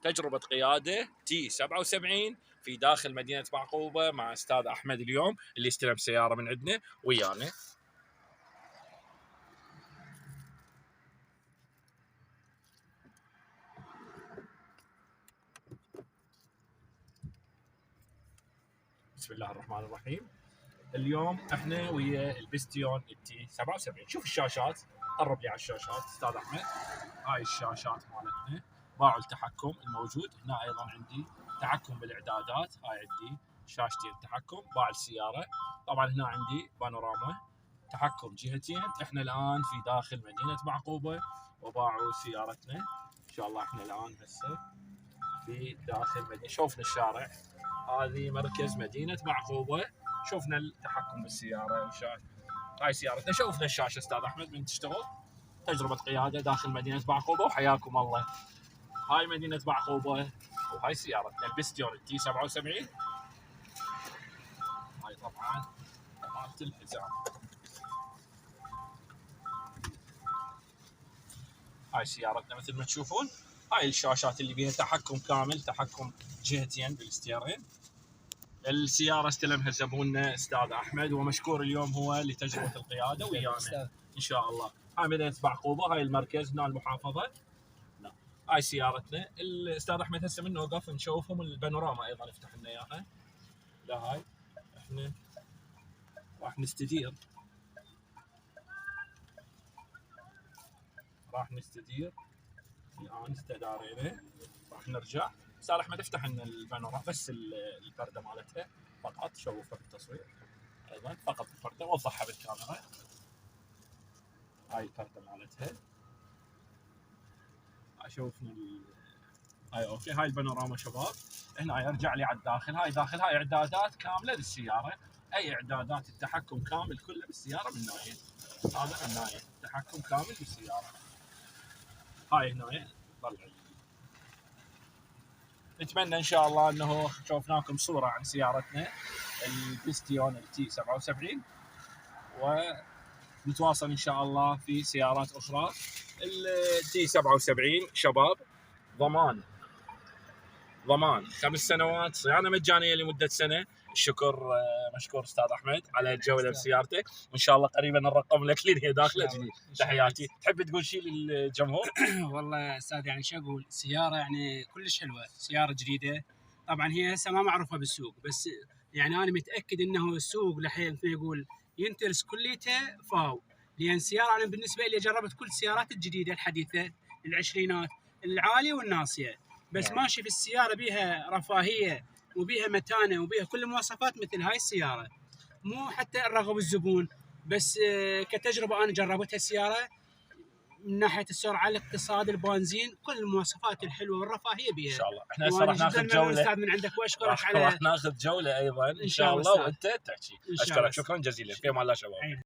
تجربة قيادة تي 77 في داخل مدينة بعقوبة مع أستاذ أحمد اليوم اللي استلم سيارة من عندنا ويانا. بسم الله الرحمن الرحيم. اليوم احنا ويا البستيون التي 77. شوف الشاشات، قرب لي على الشاشات استاذ احمد. هاي الشاشات مالتنا، باع التحكم الموجود هنا. ايضا عندي تحكم بالاعدادات، هاي عندي شاشتين تحكم. باع السياره، طبعا هنا عندي بانوراما تحكم جهتين. احنا الان في داخل مدينه بعقوبه وباعوا سيارتنا. ان شاء الله احنا الان هسه في داخل مدينه، شوفنا الشارع، هذه مركز مدينه بعقوبه. شوفنا التحكم بالسياره هاي سيارتنا. شوفنا الشاشه استاذ احمد من تشتغل. تجربه قياده داخل مدينه بعقوبه وحياكم الله. هاي مدينه بعقوبه وهاي سيارتنا البستيون التي 77. هاي طبعا مالت الحزام. هاي سيارتنا مثل ما تشوفون. هاي الشاشات اللي بيها تحكم كامل، تحكم جهتين بالستيرين. السياره استلمها زبوننا استاذ احمد ومشكور اليوم هو لتجربه القياده ويانا ان شاء الله. هاي مدينه بعقوبه، هاي المركز، هنا المحافظه. هاي سيارتنا الاستاذ احمد هسه من نوقف نشوفهم البانوراما ايضا يفتح لنا اياها. لا هاي احنا راح نستدير، الان استدارينا. راح نرجع. استاذ احمد افتح لنا البانوراما بس البرده مالتها فقط، شوفها بالتصوير ايضا فقط البرده، وضحها بالكاميرا. هاي البرده مالتها، شوفنا هاي اوكي. هاي البانوراما شباب. هنا يرجع لي على الداخل، هاي داخل، هاي اعدادات كامله للسياره. اي اعدادات التحكم كامل كله بالسياره من ناحيه. هذا من ناحيه تحكم كامل بالسياره. هاي هنا طلع. نتمنى ان شاء الله انه شوفناكم صوره عن سيارتنا البستيون التي 77، ونتواصل ان شاء الله في سيارات اخرى. التي 77 شباب، ضمان 5 سنوات، صيانه مجانيه لمده سنه. الشكر مشكور استاذ احمد على الجوله بسيارتك، وان شاء الله قريبا نرقم لك لين هي داخله جديد. تحياتي. تحب تقول شيء للجمهور؟ والله استاذ يعني شو اقول، سياره يعني كلش حلوه، سياره جديده. طبعا هي هسه ما معروفه بالسوق، بس يعني انا متاكد انه السوق لحين مثل يقول ينترس كليته فاو. لان سياره انا بالنسبه لي جربت كل السيارات الجديده الحديثه، العشرينات، العاليه والناصيه، بس ماشي في السياره بيها رفاهيه وبيها متانه وبيها كل المواصفات مثل هاي السياره. مو حتى الرغب الزبون، بس كتجربه انا جربتها السياره من ناحيه السرعه، الاقتصاد، البنزين، كل المواصفات الحلوه والرفاهيه بها. ان شاء الله احنا هسه راح ناخذ جوله استاذ من عندك، واشكرك على راح ناخذ جوله ايضا ان شاء الله وانت تحكي. اشكرك شكرا جزيلا. في امان الله شباب.